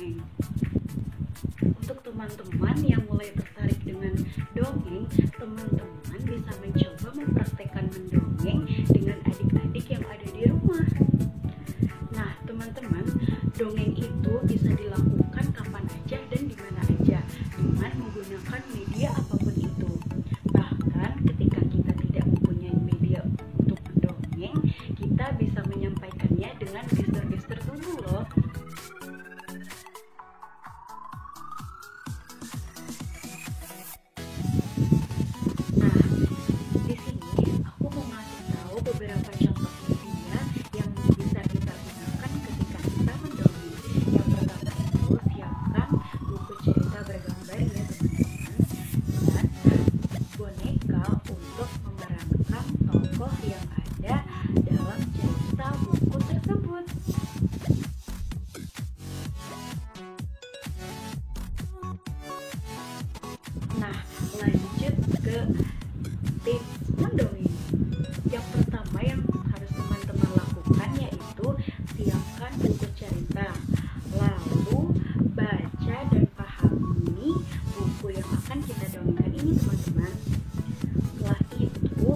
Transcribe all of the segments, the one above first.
mendongeng. Untuk teman-teman yang mulai tertarik dengan dongeng, teman-teman bisa mencoba mempraktekkan mendongeng dengan adik-adik yang ada di rumah. Nah, teman-teman, dongeng itu bisa dilakukan kapan aja dan di mana aja dengan menggunakan media apapun itu. Bahkan ketika kita tidak mempunyai media untuk mendongeng, kita bisa menyampaikannya dengan gestur-gestur tubuh loh. Nah, di sini aku mau ngasih tahu beberapa contoh media yang bisa kita gunakan ketika kita mendongeng. Yang pertama itu, siapkan buku cerita bergambar ya teman-teman, dan boneka untuk memerankan tokoh yang ada dalam cerita buku tersebut. Nah, lanjut ke tips mendongeng. Yang pertama yang harus teman-teman lakukan yaitu siapkan buku cerita, lalu baca dan pahami buku yang akan kita dongengkan ini teman-teman. Setelah itu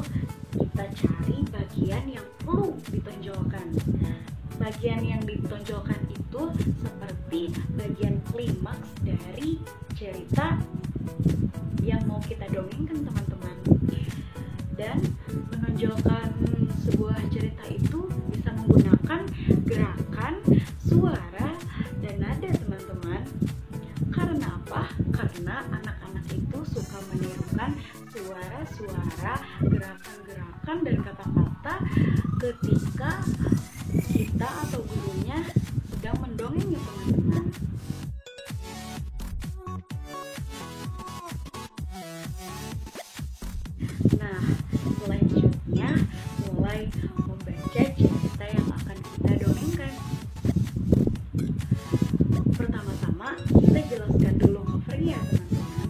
kita cari bagian yang perlu ditonjolkan. Bagian yang ditonjolkan itu seperti bagian klimaks dari cerita yang mau kita dongengkan teman-teman. Dan menonjolkan sebuah cerita itu bisa menggunakan gerakan, suara, dan nada teman-teman. Karena apa? Karena anak-anak itu suka menirukan suara-suara, gerakan-gerakan, dan kata-kata ketika kita atau gurunya sedang mendongeng ya teman-teman. Nah, selanjutnya mulai membaca cerita yang akan kita dongengkan. Pertama-tama kita jelaskan dulu covernya teman-teman.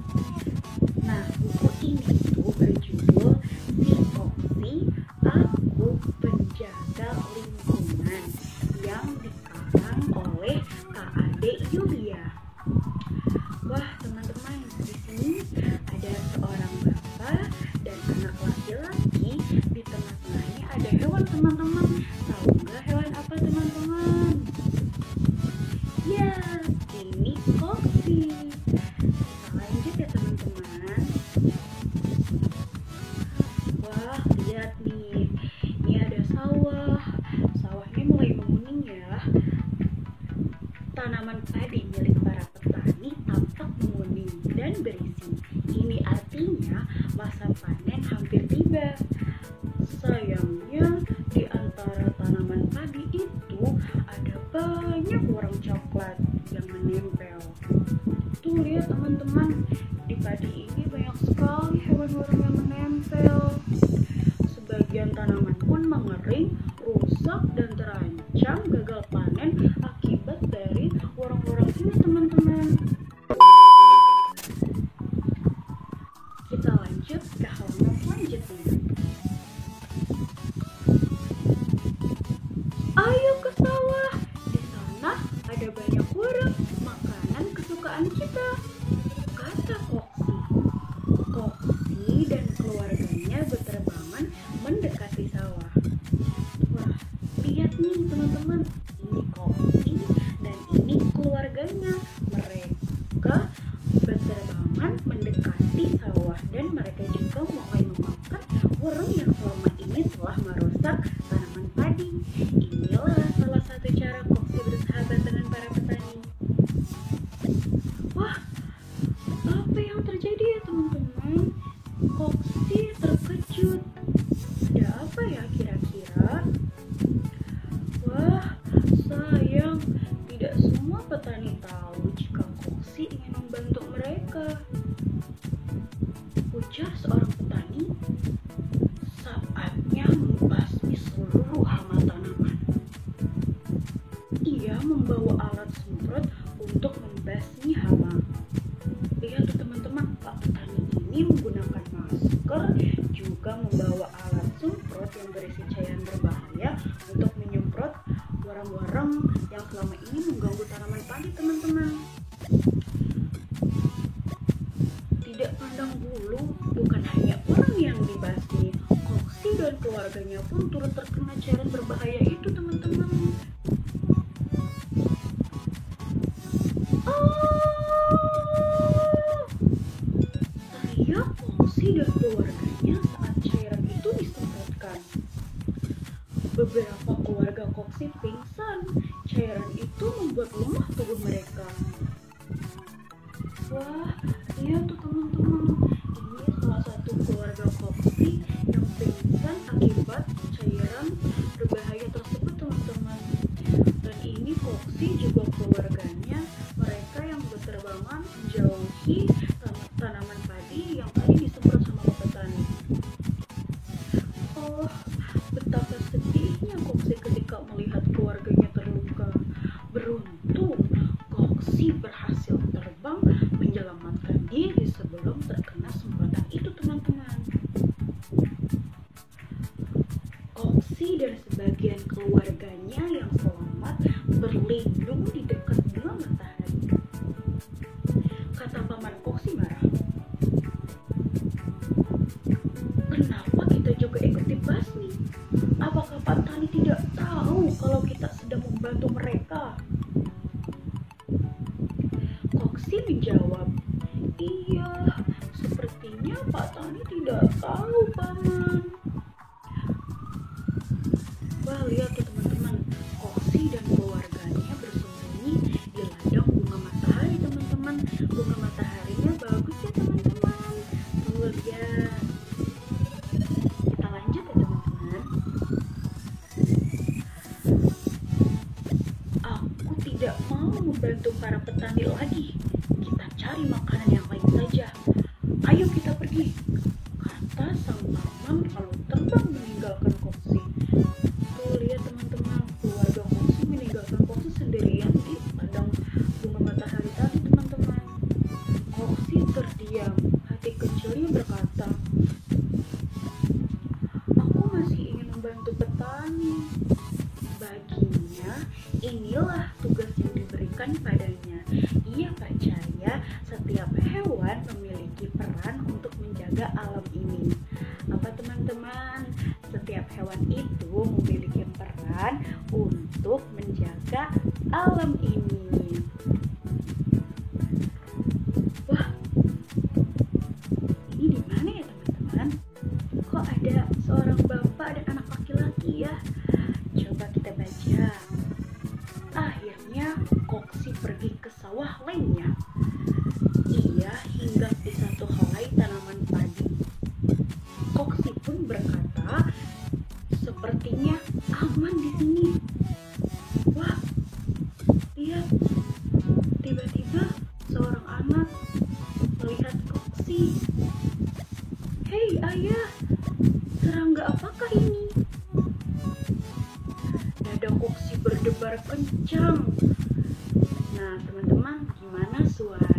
Nah, buku ini tuh berjudul Si Foxy, Aku Penjaga Lingkungan, yang dikarang oleh Kak Ade Yulia. Wah teman-teman, di sini ada seorang bapak dan anak laki-laki. Di tengah-tengahnya ada hewan teman-teman. Tahu nggak hewan apa teman-teman? Ya, ini Foxy. Kita lanjut ya teman-teman. Wah, lihat nih, ini ada sawah. Sawahnya mulai menguning ya. Tanaman padi milik para petani tampak menguning dan berisi. Ini artinya masa panen hampir tiba. Sayangnya di antara tanaman padi itu ada banyak warang coklat yang menempel. Tuh lihat teman-teman, di padi ini banyak sekali hewan-hewan yang menempel. Sebagian tanaman pun mengering, rusak, dan terancam gagal panen akibat dari warang-warang ini teman-teman. Kita lanjut ke halaman selanjutnya. Ayo ke sawah. Di sana ada banyak warang, makanan kesukaan kita, kata Foxy. Foxy dan keluarganya berterbangan mendekati sawah. Wah, lihat nih teman-teman, ini Foxy dan ini keluarganya. Mereka berterbangan mendekati sawah dan mereka juga mulai memakan warung yang selama ini telah merusak tanaman padi. Inilah salah satu cara Foxy bersahabat dengan para petani. Wah, apa yang terjadi ya teman-teman? Foxy terkejut. Ada apa ya kira-kira? Wah, sayang, tidak semua petani tahu jika Foxy ingin membantu mereka, ujar seorang petani. Saatnya membasmi seluruh hama tanaman. Ia membawa alat semprot untuk membasmi hama. Lihat tuh teman-teman, Pak petani ini menggunakan masker, juga membawa alat semprot yang berisi cairan berbahaya untuk menyemprot warang-warang yang selama ini mengganggu tanaman padi teman-teman. keluarganya pun turut terkena cairan berbahaya itu, teman-teman. Teriak Foxy dan keluarganya saat cairan itu disemprotkan. Beberapa keluarga Foxy pingsan. Cairan itu membuat lemah tubuh mereka. Wah, iya tuh teman-teman. Ini salah satu keluarga Foxy yang pingsan akibat cairan berbahaya tersebut, teman-teman. Dan ini Foxy juga keluarganya, mereka yang berterbangan menjauhi tanaman padi yang tadi disemprot sama petani. Oh, betapa sedihnya Foxy ketika melihat keluarganya terluka. Beruntung Foxy berhasil terbang menyelamatkan diri sebelum terkena semprotan itu, teman-teman. Foxy dan sebagian keluarganya yang selamat berlindung di dekat bunga matahari. Kata paman Foxy marah. Kenapa kita juga ikut dibasmi? Apakah Pak Tani tidak tahu kalau kita sedang membantu mereka? Foxy menjawab, iya, sepertinya Pak Tani tidak tahu, paman. Wah, lihat tuh teman-teman, Foxy dan keluarganya bersembunyi di ladang bunga matahari, teman-teman. Bunga mataharinya bagus ya, teman-teman. Tuh, lihat. Kita lanjut ya, teman-teman. Aku tidak mau membantu para petani lagi. Kita cari makanan yang lain saja. Ayo kita pergi, kata sang paman lalu terbang meninggalkan Foxy. Tuh, lihat teman-teman, keluarga Foxy meninggalkan Foxy sendirian di ladang bunga matahari tadi, teman-teman. Foxy terdiam, hati kecilnya berkata, aku masih ingin membantu petani. Baginya, inilah tugas yang diberikan padanya. Ia percaya setiap hewan memiliki peran untuk menjaga alam ini. Apa, teman-teman? Setiap hewan itu memiliki peran untuk menjaga alam ini. Wah, ini di mana ya, teman-teman? Kok ada seorang bapak dan anak laki-laki ya? Coba kita baca. Akhirnya Foxy pergi ke sawah lainnya. Ia hinggap di satu helai tanaman padi. Foxy pun berkata, sepertinya aman di sini. Wah, lihat. Tiba-tiba seorang anak melihat Foxy. Hei ayah, serangga apakah ini? Dada Foxy berdebar kencang. Nah, teman-teman, gimana suara